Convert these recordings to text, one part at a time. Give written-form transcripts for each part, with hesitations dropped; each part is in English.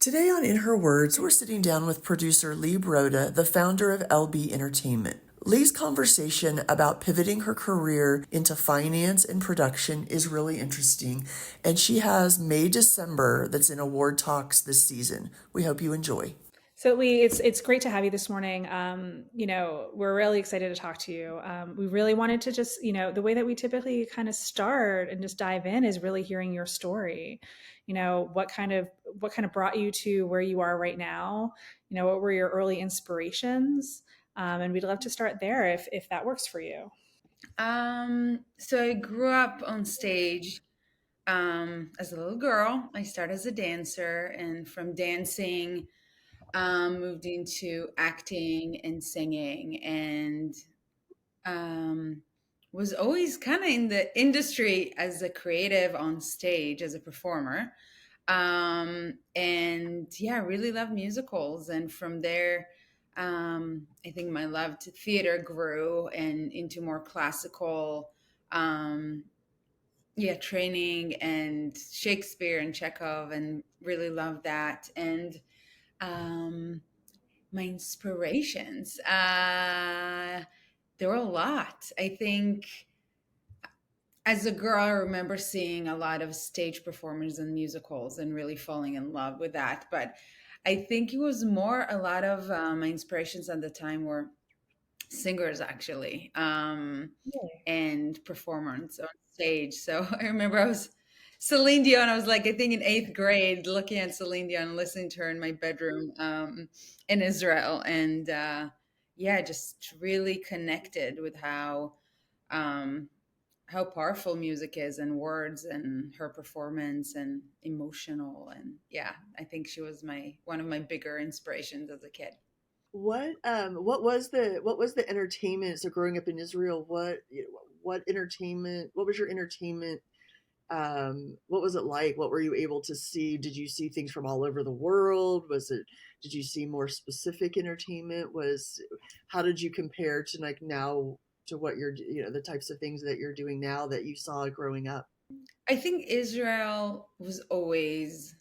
Today on In Her Words, we're sitting down with producer Lee Broda, the founder of LB Entertainment. Lee's conversation about pivoting her career into finance and production is really interesting, and she has May December that's in award talks this season. We hope you enjoy. So Lee, it's great to have you this morning. We're really excited to talk to you. We really wanted to just, the way that we typically kind of start and just dive in is really hearing your story. What kind of brought you to where you are right now? What were your early inspirations? And we'd love to start there if that works for you. So I grew up on stage as a little girl. I started as a dancer, and from dancing, moved into acting and singing, and was always kind of in the industry as a creative on stage, as a performer. And yeah, I really love musicals. And from there, I think my love to theater grew and into more classical, um, yeah, training and Shakespeare and Chekhov, and really love that. And um, my inspirations, there were a lot. I think as a girl, I remember seeing a lot of stage performances and musicals and really falling in love with that. But I think it was more a lot of my inspirations at the time were singers, actually, and performers on stage. So I remember I was Celine Dion. I was like, I think in eighth grade, looking at Celine Dion, listening to her in my bedroom in Israel. And yeah, just really connected with um, how powerful music is, and words, and her performance, and emotional. And yeah, I think she was my one of my bigger inspirations as a kid. What was the entertainment? So growing up in Israel, what entertainment? What was your entertainment? What was it like? What were you able to see? Did you see things from all over the world? Did you see more specific entertainment? How did you compare to like now to what the types of things that you're doing now that you saw growing up? I think Israel was always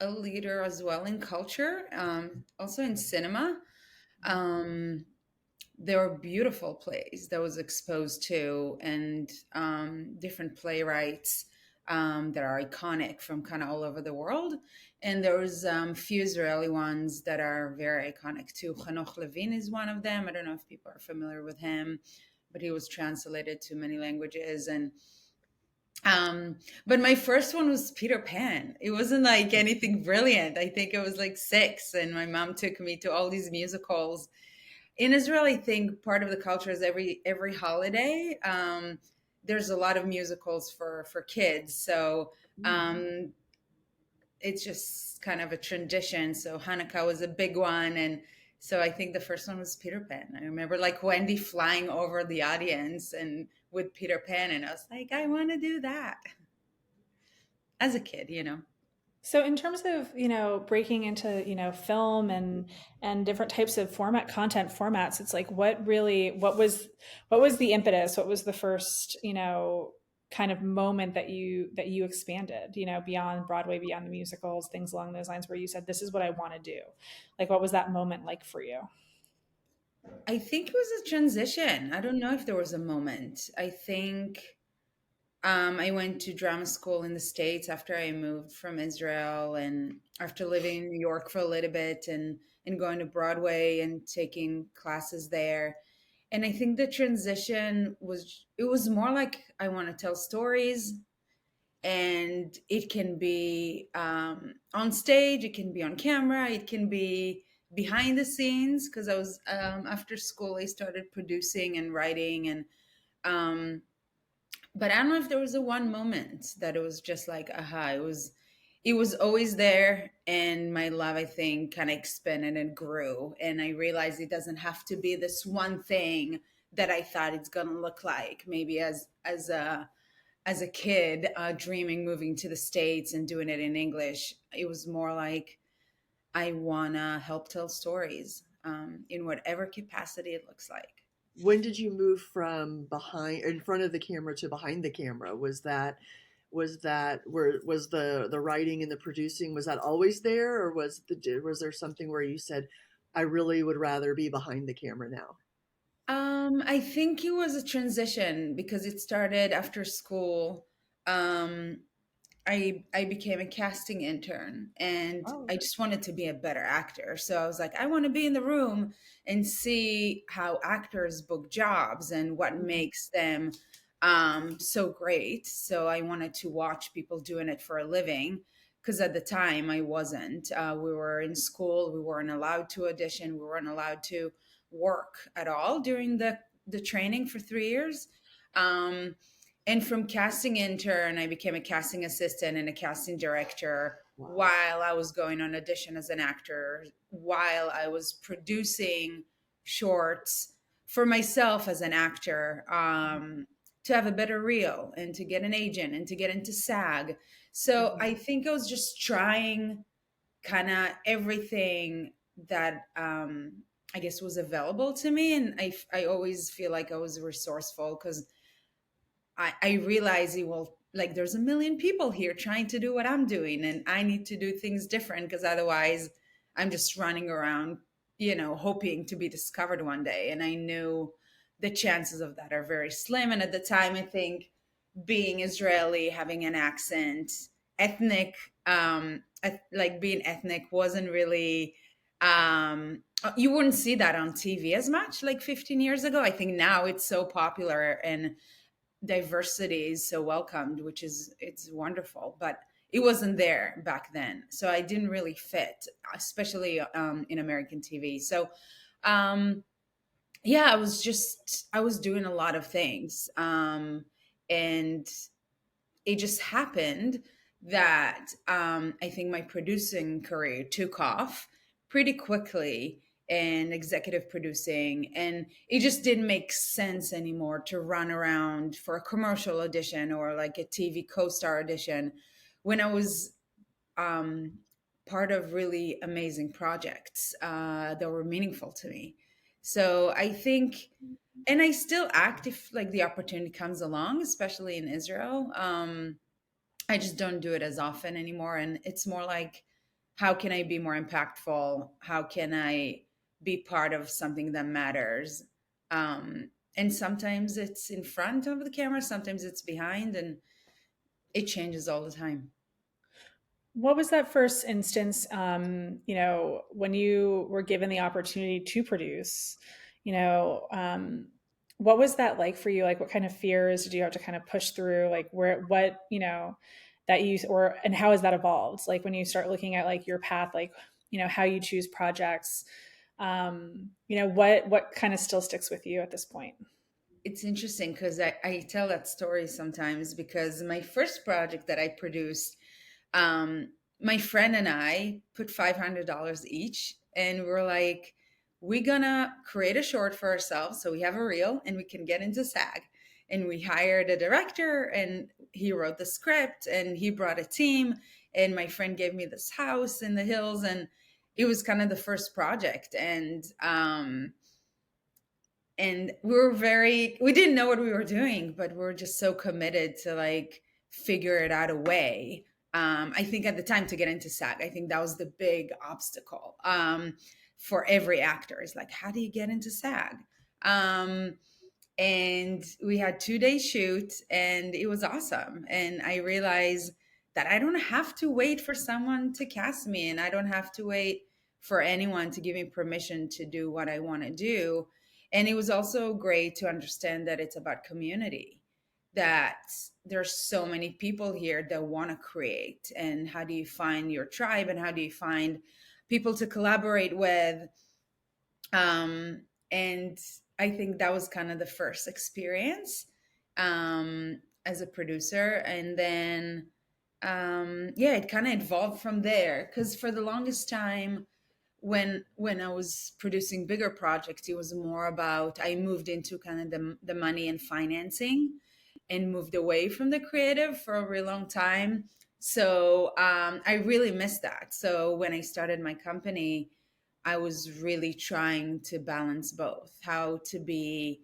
a leader as well in culture, also in cinema. Um, there were beautiful plays that was exposed to, and different playwrights that are iconic from kind of all over the world. And there was few Israeli ones that are very iconic too. Hanoch Levin is one of them. I don't know if people are familiar with him, but he was translated to many languages. And but my first one was Peter Pan. It wasn't like anything brilliant. I think it was like six, and my mom took me to all these musicals. In Israel, I think part of the culture is every holiday. There's a lot of musicals for kids, so um, it's just kind of a tradition. So Hanukkah was a big one, and so I think the first one was Peter Pan. I remember like Wendy flying over the audience and with Peter Pan, and I was like, I want to do that as a kid. So in terms of, breaking into, film and different types of content formats, it's like what was the impetus? What was the first, kind of moment that you expanded, beyond Broadway, beyond the musicals, things along those lines where you said, this is what I want to do. Like what was that moment like for you? I think it was a transition. I don't know if there was a moment. I think I went to drama school in the States after I moved from Israel, and after living in New York for a little bit, and going to Broadway and taking classes there. And I think the transition it was more like I want to tell stories, and it can be on stage, it can be on camera, it can be behind the scenes, because I was after school I started producing and writing, and um, but I don't know if there was a one moment that it was just like aha. It was always there, and my love, I think, kind of expanded and grew, and I realized it doesn't have to be this one thing that I thought it's gonna look like, maybe as a kid, dreaming moving to the States and doing it in English. It was more like I wanna help tell stories, in whatever capacity it looks like. When did you move from behind in front of the camera to behind the camera? Was that Was that where was the writing and the producing, was that always there, or was there something where you said, I really would rather be behind the camera now? I think it was a transition because it started after school. Um, I became a casting intern and Oh, I okay. just wanted to be a better actor. So I was like, I want to be in the room and see how actors book jobs and what Mhm. makes them so great. So I wanted to watch people doing it for a living because at the time I wasn't. We were in school, we weren't allowed to audition, we weren't allowed to work at all during the training for 3 years. Um, and from casting intern, I became a casting assistant and a casting director Wow. while I was going on audition as an actor, while I was producing shorts for myself as an actor, to have a better reel and to get an agent and to get into SAG. So Mhm. I think I was just trying kind of everything that I guess was available to me. And I always feel like I was resourceful because I realize it will like there's a million people here trying to do what I'm doing and I need to do things different because otherwise I'm just running around, hoping to be discovered one day. And I knew the chances of that are very slim. And at the time, I think being Israeli, having an accent, ethnic, like being ethnic wasn't really you wouldn't see that on TV as much like 15 years ago. I think now it's so popular and diversity is so welcomed, which is it's wonderful, but it wasn't there back then. So I didn't really fit, especially in American TV. So um, yeah, I was doing a lot of things, and it just happened that I think my producing career took off pretty quickly and executive producing. And it just didn't make sense anymore to run around for a commercial audition or like a TV co star audition when I was um, part of really amazing projects that were meaningful to me. So I think, and I still act if like the opportunity comes along, especially in Israel. I just don't do it as often anymore. And it's more like, how can I be more impactful? How can I be part of something that matters? And sometimes it's in front of the camera, sometimes it's behind, and it changes all the time. What was that first instance, when you were given the opportunity to produce, you know, what was that like for you? Like, what kind of fears did you have to kind of push through? Like, that you, and how has that evolved? Like, when you start looking at like your path, like, how you choose projects, what kind of still sticks with you at this point? It's interesting because I tell that story sometimes because my first project that I produced, um, my friend and I put $500 each, and we're like, we're gonna create a short for ourselves so we have a reel and we can get into SAG. And we hired a director, and he wrote the script, and he brought a team. And my friend gave me this house in the hills, and it was kind of the first project. And we didn't know what we were doing, but we were just so committed to like figure it out a way. I think at the time to get into SAG, I think that was the big obstacle for every actor is like, how do you get into SAG? um, and we had 2 day shoot, and it was awesome. And I realized that I don't have to wait for someone to cast me, and I don't have to wait for anyone to give me permission to do what I want to do. And it was also great to understand that it's about community, that there's so many people here that want to create, and how do you find your tribe and how do you find people to collaborate with. And I think that was kind of the first experience as a producer. And then, yeah, it kind of evolved from there. Because for the longest time, when I was producing bigger projects, it was more about I moved into kind of the money and financing, and moved away from the creative for a really long time. So I really missed that. So when I started my company, I was really trying to balance both, how to be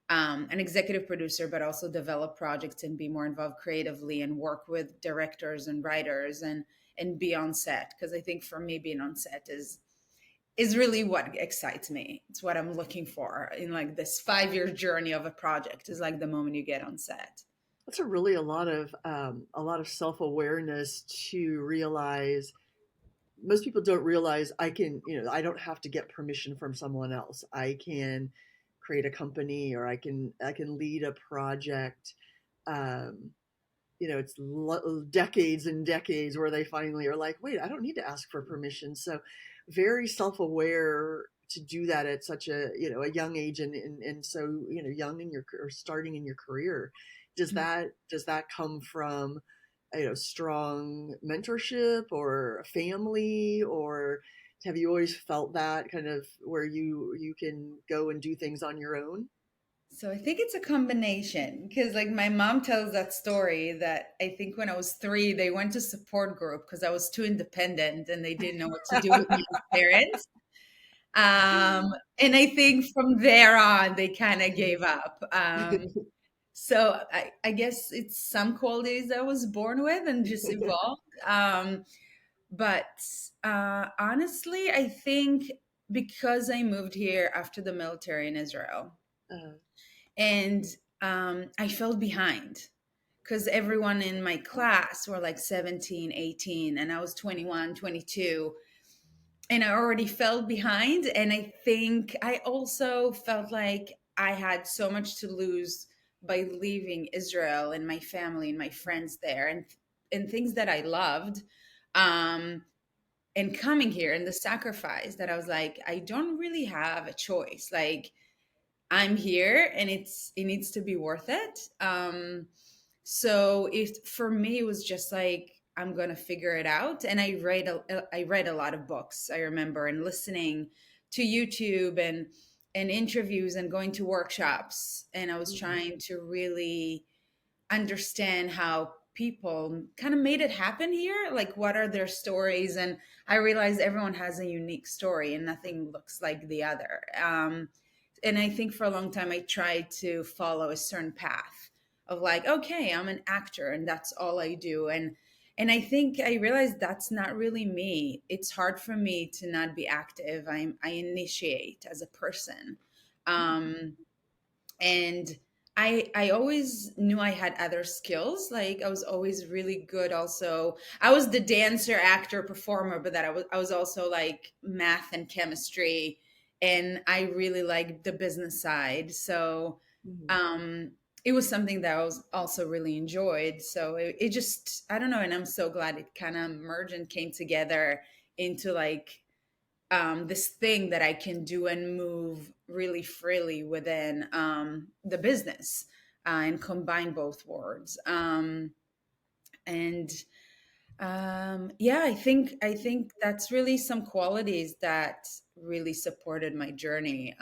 an executive producer, but also develop projects and be more involved creatively and work with directors and writers and be on set. Because I think for me, being on set is really what excites me. It's what I'm looking for in like this 5 year journey of a project is like the moment you get on set. That's really a lot of self awareness to realize. Most people don't realize I can, I don't have to get permission from someone else. I can create a company, or I can lead a project. Um, it's decades and decades where they finally are like, wait, I don't need to ask for permission. So very self-aware to do that at such a young age, and so young in your, or starting in your career. Does that come from strong mentorship or a family, or have you always felt that kind of where you can go and do things on your own? So I think it's a combination because like my mom tells that story that I think when I was 3, they went to support group because I was too independent and they didn't know what to do with me as parents. And I think from there on, they kind of gave up. So I guess it's some qualities I was born with and just evolved. But honestly, I think because I moved here after the military in Israel, uh, and I felt behind because everyone in my class were like 17, 18, and I was 21, 22, and I already felt behind. And I think I also felt like I had so much to lose by leaving Israel and my family and my friends there and things that I loved. Um, and coming here and the sacrifice that I was like, I don't really have a choice. Like, I'm here and it needs to be worth it. So if for me it was just like I'm gonna figure it out, and I read a lot of books. I remember and listening to YouTube and interviews and going to workshops, and I was mhm, trying to really understand how people kind of made it happen here, like what are their stories. And I realized everyone has a unique story and nothing looks like the other. And I think for a long time I tried to follow a certain path of like, okay, I'm an actor and that's all I do. And I think I realized that's not really me. It's hard for me to not be active. I initiate as a person. um and I always knew I had other skills. Like I was always really good. Also, I was the dancer, actor, performer, but that I was also like math and chemistry, and I really liked the business side. So, mhm. um, it was something that I was also really enjoyed. So it just I don't know, and I'm so glad it kind of merged and came together into like this thing that I can do and move really freely within the business and combine both worlds. And Yeah, I think that's really some qualities that really supported my journey.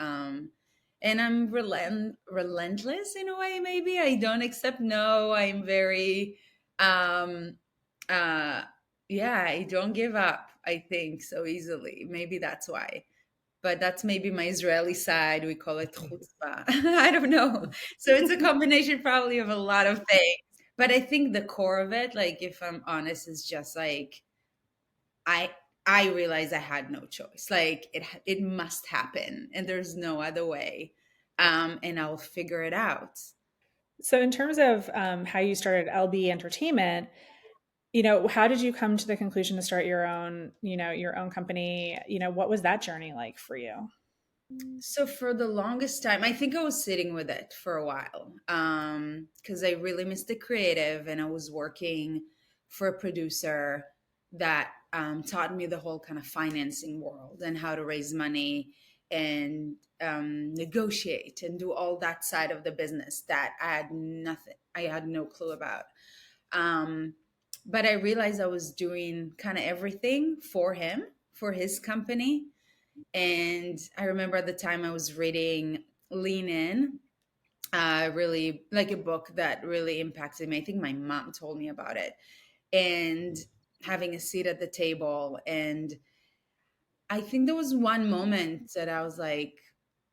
And I'm relentless in a way. Maybe I don't accept no. I'm very uh, yeah, I don't give up, I think, so easily. Maybe that's why. But that's maybe my Israeli side. We call it chutzpah. I don't know. So it's a combination probably of a lot of things. But I think the core of it, like if I'm honest, is just like I I realized I had no choice. Like it must happen and there's no other way. And I'll figure it out. So, in terms of how you started LB Entertainment, how did you come to the conclusion to start your own company? What was that journey like for you? So for the longest time, I think I was sitting with it for a while, because I really missed the creative, and I was working for a producer that taught me the whole kind of financing world and how to raise money and negotiate and do all that side of the business that I had no clue about. Um, but I realized I was doing kind of everything for him, for his company. And I remember at the time I was reading Lean In, really like a book that really impacted me. I think my mom told me about it. And having a seat at the table. And I think there was one moment that I was like,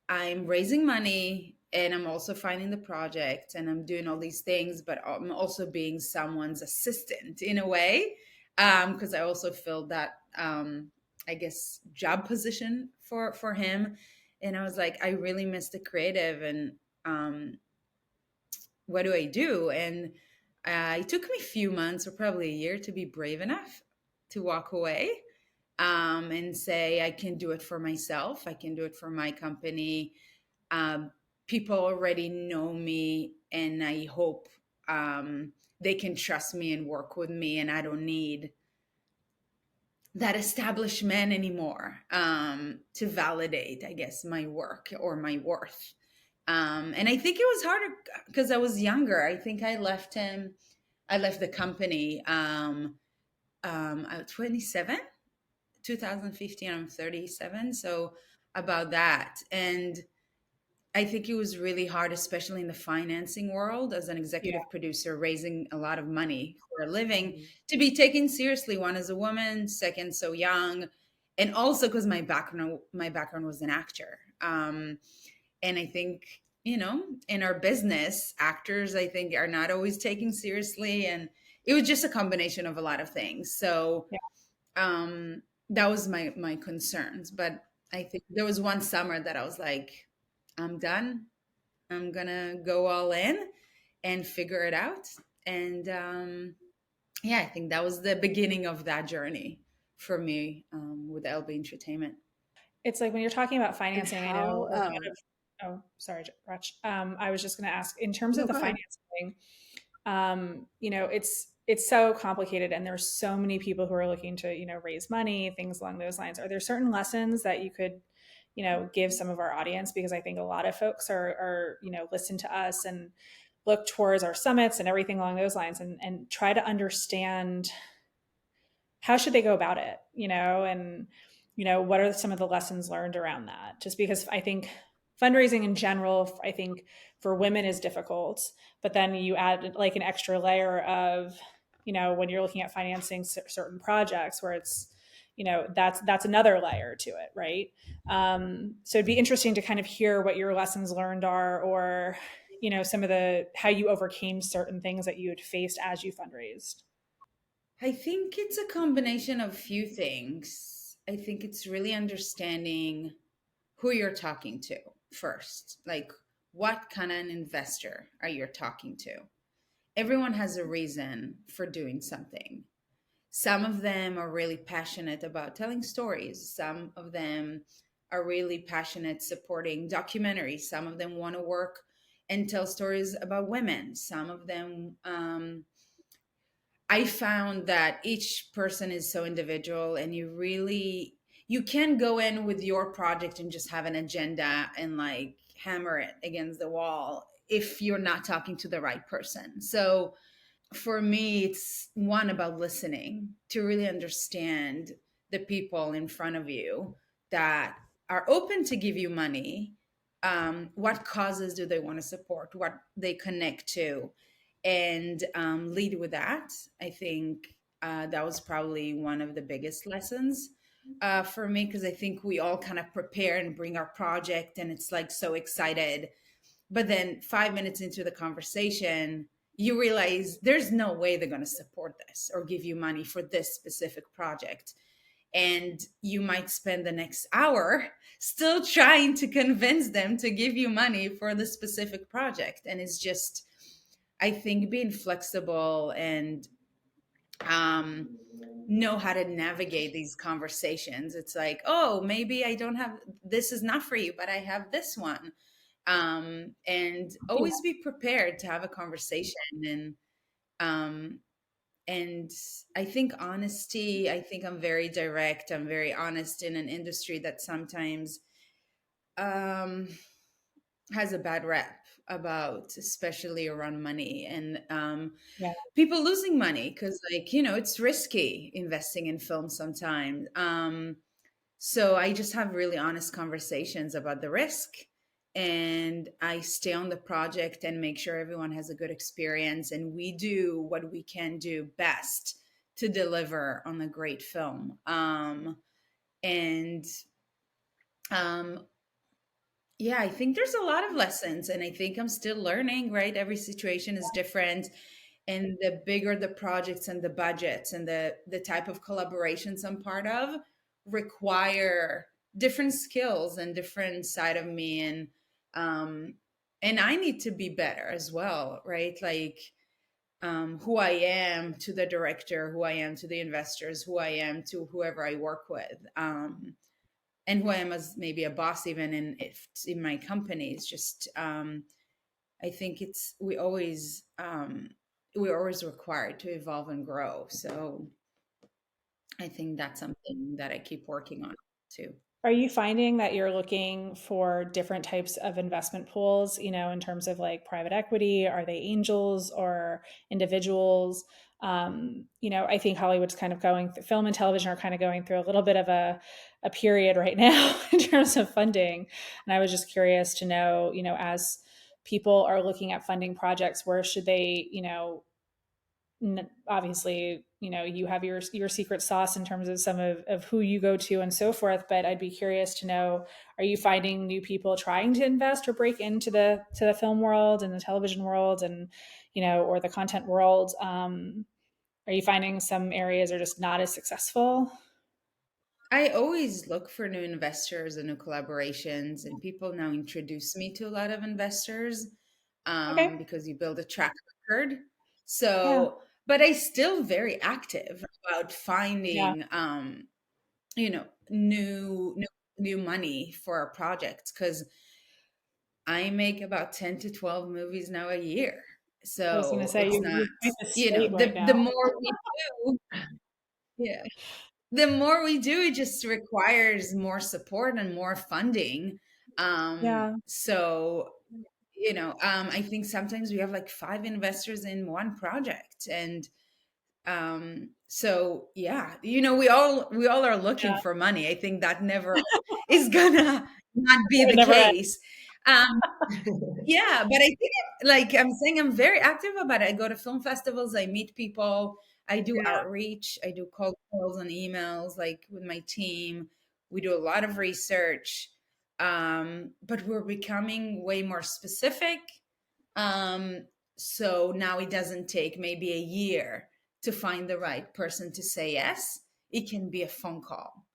I'm raising money and I'm also finding the project, and I'm doing all these things, but I'm also being someone's assistant in a way, because I also filled that, I guess, job position for him, and I was like, I really miss the creative, and um, what do I do? And it took me a few months or probably a year to be brave enough to walk away, and say, I can do it for myself. I can do it for my company. Um, People already know me, and I hope they can trust me and work with me, and I don't need that establishment anymore, to validate, I guess, my work or my worth. And I think it was harder because I was younger. I think I left the company, I was 27, 2015. I'm 37. So about that. And I think it was really hard, especially in the financing world, as an Yeah. executive producer, raising a lot of money for a living, Mhm. to be taken seriously. One, as a woman; second, so young, and also because my background was an actor. And I think, in our business, actors, I think, are not always taken seriously, and it was just a combination of a lot of things. So Yeah. um, that was my concerns. But I think there was one summer that I was like, I'm done. I'm gonna go all in and figure it out. And yeah, I think that was the beginning of that journey for me, with LB Entertainment. It's like when you're talking about And financing, I know how, a lot of, oh, sorry, Rach. I was just going to ask in terms of no, the go ahead. financing, it's so complicated and there's so many people who are looking to, raise money, things along those lines. Are there certain lessons that you could, give some of our audience? Because I think a lot of folks are, listen to us and look towards our summits and everything along those lines and try to understand how should they go about it, and what are some of the lessons learned around that? Just because I think fundraising in general, I think for women is difficult, but then you add like an extra layer of, when you're looking at financing certain projects where it's, that's another layer to it, right? So it'd be interesting to kind of hear what your lessons learned are, or some of the how you overcame certain things that you had faced as you fundraised. I think it's a combination of few things. I think it's really understanding who you're talking to first. Like, what kind of an investor are you talking to? Everyone has a reason for doing something. Some of them are really passionate about telling stories. Some of them are really passionate supporting documentaries. Some of them want to work and tell stories about women. Some of them, I found that each person is so individual, and you can go in with your project and just have an agenda and like hammer it against the wall if you're not talking to the right person. So for me, it's one about listening to really understand the people in front of you that are open to give you money. What causes do they want to support? What they connect to, and lead with that. I think that was probably one of the biggest lessons for me, because I think we all kind of prepare and bring our project, and it's like so excited, but then 5 minutes into the conversation, you realize there's no way they're going to support this or give you money for this specific project. And you might spend the next hour still trying to convince them to give you money for the specific project. And it's just, I think, being flexible and um, know how to navigate these conversations. It's like, oh, maybe I don't have, this is not for you, but I have this one. And Yeah. always be prepared to have a conversation. Um, and I think honesty, I think I'm very direct, I'm very honest in an industry that sometimes um, has a bad rep about, especially around money, and Yeah. people losing money, because like, it's risky investing in film sometimes. So I just have really honest conversations about the risk, and I stay on the project and make sure everyone has a good experience, and we do what we can do best to deliver on a great film. And um, Yeah, I think there's a lot of lessons, and I think I'm still learning, right? Every situation is different. And the bigger the projects and the budgets and the type of collaborations I'm part of require different skills and different side of me. And I need to be better as well, right? Like who I am to the director, who I am to the investors, who I am to whoever I work with. And who I am as maybe a boss, even in if in my company. It's just I think it's we're always required to evolve and grow. So I think that's something that I keep working on too. Are you finding that you're looking for different types of investment pools, in terms of like private equity? Are they angels or individuals? I think Hollywood's kind of going through, film and television are kind of going through a little bit of a period right now in terms of funding. And I was just curious to know, as people are looking at funding projects, where should they, obviously, you have your secret sauce in terms of some of who you go to and so forth, but I'd be curious to know, are you finding new people trying to invest or break into the film world and the television world, and or the content world? Are you finding some areas are just not as successful? I always look for new investors and new collaborations, and people now introduce me to a lot of investors Okay. because you build a track record. Yeah. So, but I still very active about Yeah. finding new money for our projects because I make about 10 to 12 movies now a year. I was going to So say it's not, you're quite the slate right the now. more we do, yeah, the more we do, it just requires more support and more funding. Yeah. So, I think sometimes we have like five investors in one project. And so yeah, we all are looking Yeah. for money. I think that never is gonna not be It the never ends. case. um yeah, but I think like I'm saying, I'm very active about it. I go to film festivals, I meet people, I do Yeah. outreach, I do cold calls and emails like with my team. We do a lot of research. But we're becoming way more specific. um so now it doesn't take maybe a year to find the right person to say yes. It can be a phone call.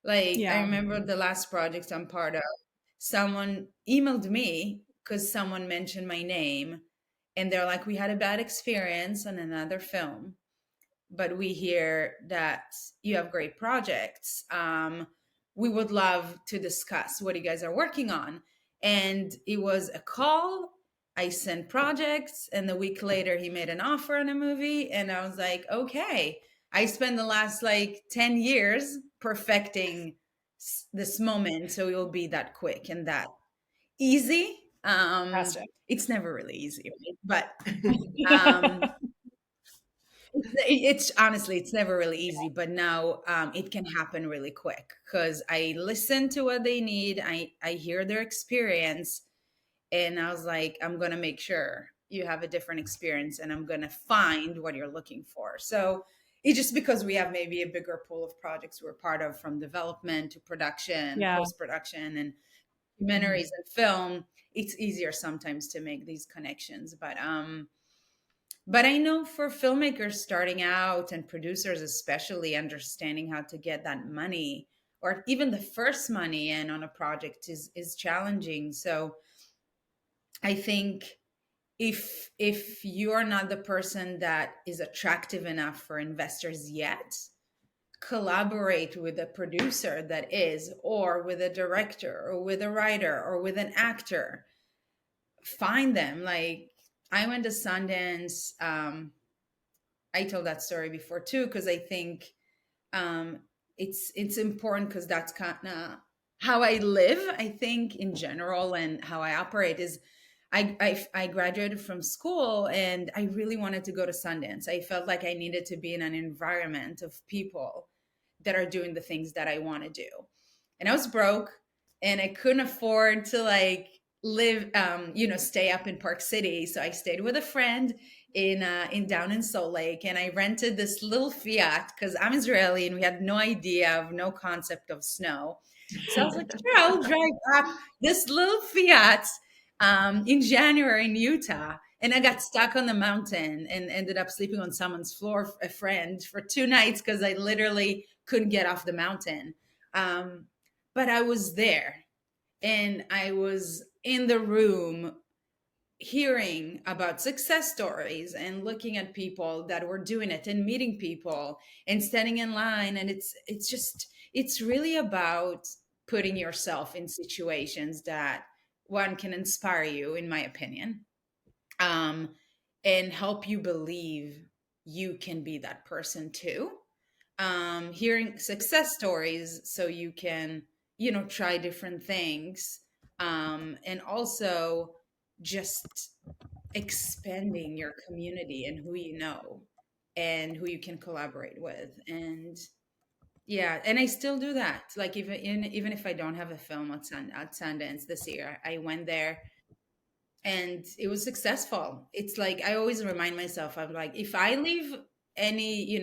Like I Yeah. remember the last project I'm part of, someone emailed me because someone mentioned my name, and they're like, "We had a bad experience on another film, but we hear that you have great projects. We would love to discuss what you guys are working on." And it was a call. I sent projects, and a week later, he made an offer on a movie. And I was like, okay, I spent the last like 10 years perfecting this moment. So it will be that quick and that easy. Fantastic. It's never really easy, right? But um, it's honestly, it's never really easy, but now it can happen really quick because I listen to what they need. I hear their experience, and I was like, I'm gonna make sure you have a different experience, and I'm gonna find what you're looking for. So it's just because we have maybe a bigger pool of projects we're part of, from development to production, Yeah. post production, and documentaries and film. It's easier sometimes to make these connections, but I know for filmmakers starting out and producers, especially, understanding how to get that money or even the first money in on a project is challenging. So I think if you are not the person that is attractive enough for investors yet, collaborate with a producer that is, or with a director, or with a writer, or with an actor. Find them. Like I went to Sundance. I told that story before too because I think um, it's important because that's kind of how I live. I think in general, and how I operate is I graduated from school and I really wanted to go to Sundance. I felt like I needed to be in an environment of people that are doing the things that I want to do. And I was broke and I couldn't afford to like live stay up in Park City. So I stayed with a friend in down in Salt Lake, and I rented this little Fiat because I'm Israeli and we had no idea of no concept of snow. So I was like, sure, I'll drive up this little Fiat in January in Utah. And I got stuck on the mountain and ended up sleeping on someone's floor, a friend, for 2 nights because I literally couldn't get off the mountain. Um, but I was there and I was in the room hearing about success stories and looking at people that were doing it and meeting people and standing in line. And it's really about putting yourself in situations that one can inspire you, in my opinion, um, and help you believe you can be that person too. Hearing success stories so you can, try different things, and also just expanding your community and who you know and who you can collaborate with. And yeah, and I still do that. Like even if I don't have a film at Sundance this year, I went there and it was successful. It's like I always remind myself, I'm like, if I leave any,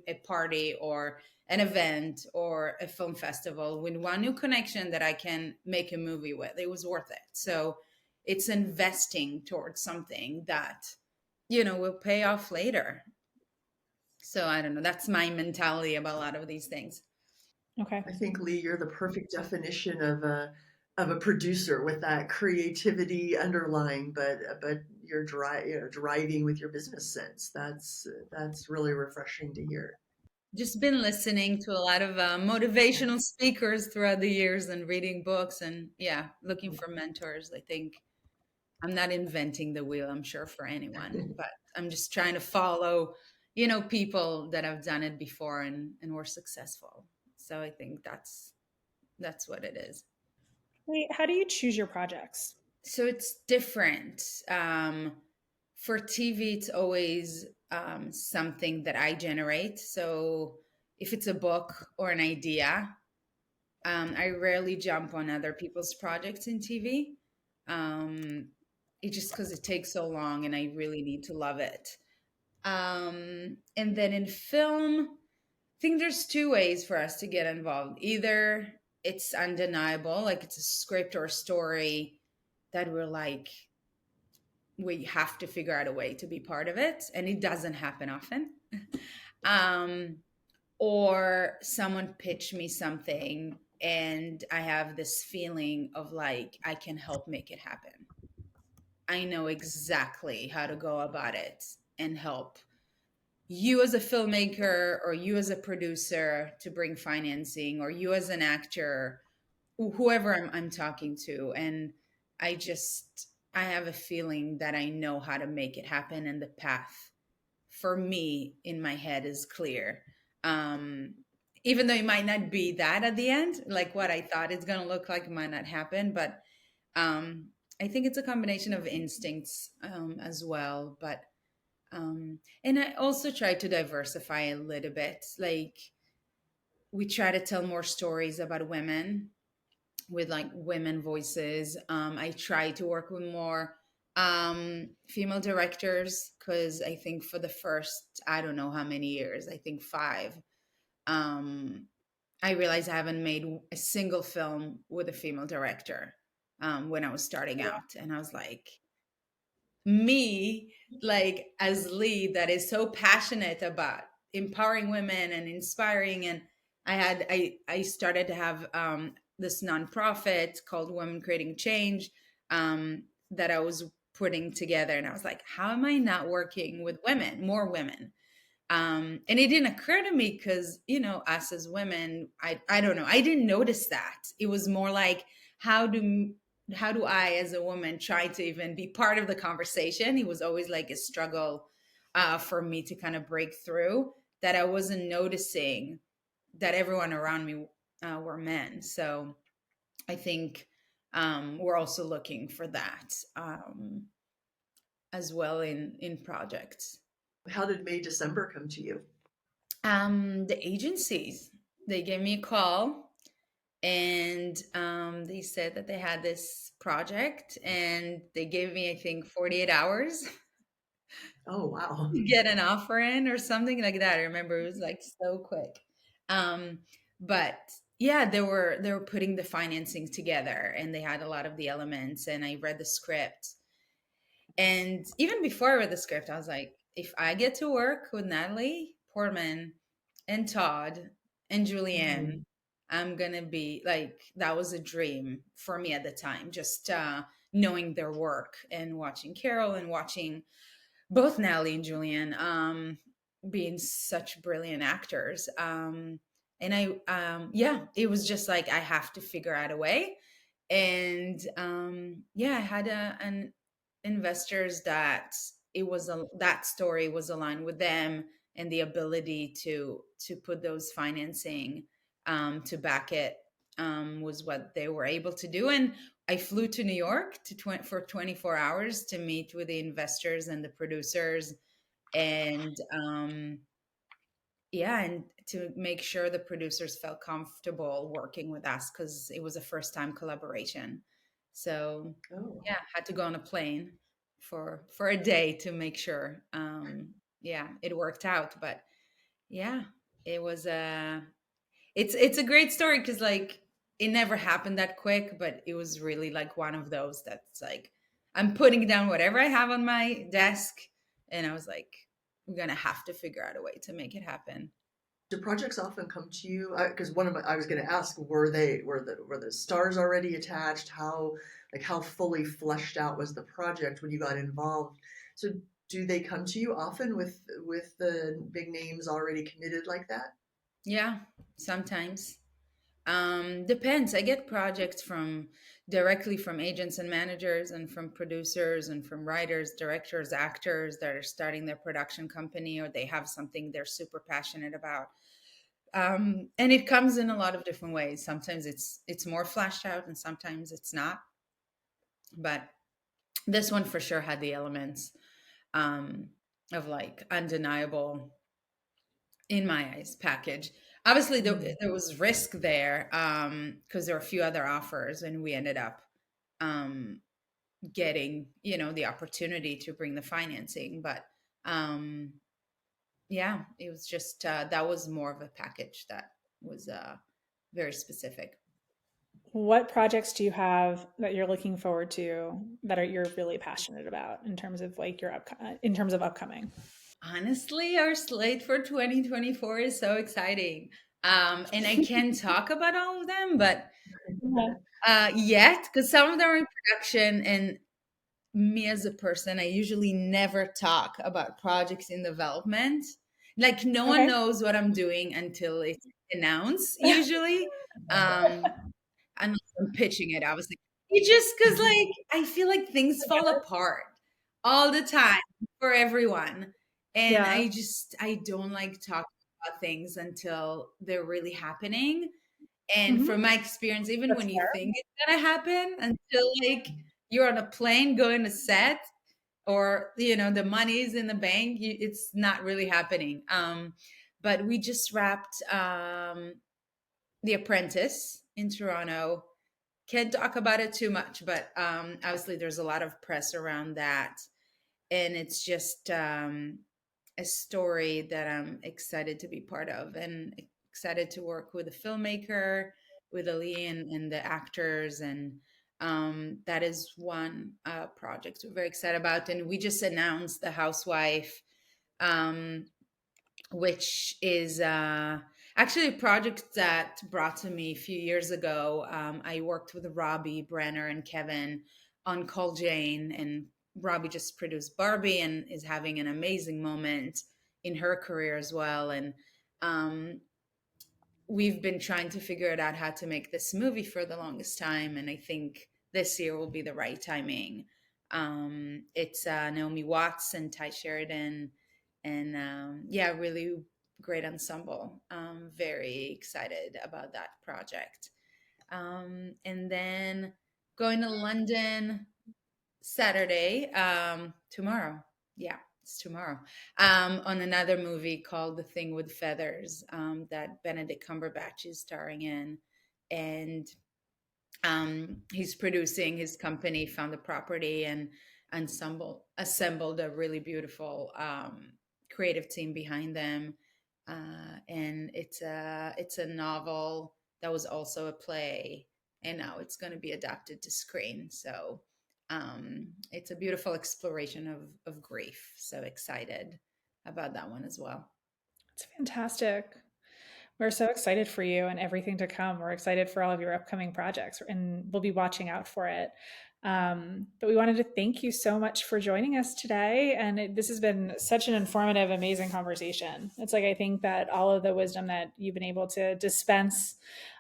a party or an event or a film festival with one new connection that I can make a movie with, it was worth it. So it's investing towards something that, will pay off later. So I don't know. That's my mentality about a lot of these things. Okay. I think Lee, you're the perfect definition of a producer with that creativity underlying, but you're driving with your business sense. That's really refreshing to hear. Just been listening to a lot of motivational speakers throughout the years and reading books and yeah, looking for mentors. I think I'm not inventing the wheel, I'm sure, for anyone, but I'm just trying to follow, people that have done it before and were successful. So I think that's what it is. Wait, how do you choose your projects? So it's different. For TV, it's always something that I generate. So if it's a book or an idea, I rarely jump on other people's projects in TV. It just because it takes so long and I really need to love it. And then in film, I think there's two ways for us to get involved. Either it's undeniable, like it's a script or a story that we're like, we have to figure out a way to be part of it, and it doesn't happen often. um, or someone pitched me something and I have this feeling of like I can help make it happen. I know exactly how to go about it and help you as a filmmaker or you as a producer to bring financing or you as an actor, whoever I'm talking to. And I have a feeling that I know how to make it happen and the path for me in my head is clear. Um, Even though it might not be that at the end, like what I thought it's going to look like might not happen. But um, I think it's a combination of instincts as well. But and I also try to diversify a little bit. Like we try to tell more stories about women with like women voices. I try to work with more female directors because I think for the first, I don't know how many years, I think 5, um, I realized I haven't made a single film with a female director when I was starting out. And I was like, me, like as lead that is so passionate about empowering women and inspiring, and I started to have this nonprofit called Women Creating Change, that I was putting together, and I was like, how am I not working with women, more women? And it didn't occur to me because us as women, I don't know, I didn't notice that. It was more like, how do how do I as a woman try to even be part of the conversation? It was always like a struggle for me to kind of break through, that I wasn't noticing that everyone around me were men. So I think we're also looking for that as well in projects. How did May December come to you? The agencies, they gave me a call and they said that they had this project and they gave me, I think, 48 hours Oh, wow. to get an offer in or something like that. I remember it was like so quick. But yeah, they were putting the financing together, and they had a lot of the elements, and I read the script. And even before I read the script, I was like, if I get to work with Natalie Portman and Todd and Julianne, Mhm. I'm gonna be like, that was a dream for me at the time. Just knowing their work and watching Carol and watching both Natalie and Julianne being such brilliant actors. And yeah, it was just like, I have to figure out a way. And yeah, I had an investors that that story was aligned with them, and the ability to put those financing to back it was what they were able to do. And I flew to New York for 24 hours to meet with the investors and the producers, and yeah, and to make sure the producers felt comfortable working with us, because it was a first time collaboration. So Oh. yeah, had to go on a plane for a day to make sure yeah, it worked out. But yeah, it was it's a great story, because like, it never happened that quick, but it was really like one of those that's like, I'm putting down whatever I have on my desk, and I was like, we're gonna have to figure out a way to make it happen. Do projects often come to you? Because one of my, I was going to ask, were the stars already attached? How fully fleshed out was the project when you got involved? So do they come to you often with the big names already committed like that? Yeah, sometimes. Depends. I get projects from directly from agents and managers, and from producers, and from writers, directors, actors that are starting their production company, or they have something they're super passionate about. And it comes in a lot of different ways. Sometimes it's more flashed out, and sometimes it's not. But this one for sure had the elements um, of like undeniable, in my eyes, package. Obviously, Mm. there was risk there, because there were a few other offers, and we ended up um, getting, the opportunity to bring the financing. But um, yeah, it was just that was more of a package that was very specific. What projects do you have that you're looking forward to that you're really passionate about in terms of like in terms of upcoming? Honestly, our slate for 2024 is so exciting. And I can talk about all of them, but Yeah. yet, because some of them are in production, and me as a person, I usually never talk about projects in development. Like, no one Okay. knows what I'm doing until it's announced, usually. Um, Unless I'm pitching it, obviously. It just because, like, I feel like things fall apart all the time for everyone. And Yeah. I don't like talking about things until they're really happening. And Hmm. from my experience, even That's when you fair. think it's gonna happen, until like you're on a plane going to set, or the money's in the bank, it's not really happening. But we just wrapped The Apprentice in Toronto. Can't talk about it too much, but obviously there's a lot of press around that, and it's just a story that I'm excited to be part of, and excited to work with the filmmaker, with Ali, and the actors. And that is one project we're very excited about. And we just announced The Housewife, um, which is actually a project that brought to me a few years ago. I worked with Robbie Brenner and Kevin on Call Jane, and Robbie just produced Barbie and is having an amazing moment in her career as well. And um, we've been trying to figure it out how to make this movie for the longest time, and I think this year will be the right timing. It's Naomi Watts and Ty Sheridan, and yeah, really great ensemble. Very excited about that project. And then going to London Saturday, tomorrow. Yeah, it's tomorrow. On another movie called The Thing with Feathers, that Benedict Cumberbatch is starring in. And he's producing, his company found the property and assembled a really beautiful creative team behind them. And it's a novel that was also a play, and now it's going to be adapted to screen. So it's a beautiful exploration of grief. So excited about that one as well. It's fantastic. We're so excited for you and everything to come. We're excited for all of your upcoming projects, and we'll be watching out for it. But we wanted to thank you so much for joining us today. And this has been such an informative, amazing conversation. It's like, I think that all of the wisdom that you've been able to dispense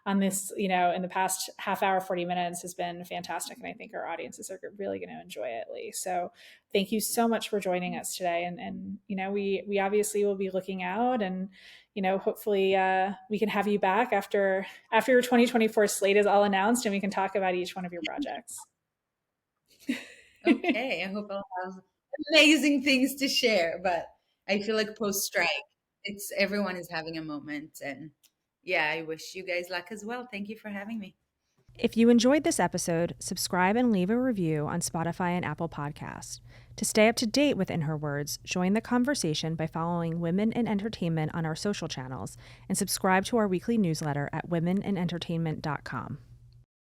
on this, in the past half hour, 40 minutes has been fantastic. And I think our audiences are really going to enjoy it, Lee. So thank you so much for joining us today. And we obviously will be looking out, and hopefully we can have you back after your 2024 slate is all announced, and we can talk about each one of your projects. Okay, I hope I'll have amazing things to share, but I feel like post-strike, everyone is having a moment, and yeah, I wish you guys luck as well. Thank you for having me. If you enjoyed this episode, subscribe and leave a review on Spotify and Apple Podcasts. To stay up to date with In Her Words, join the conversation by following Women in Entertainment on our social channels and subscribe to our weekly newsletter at womeninentertainment.com.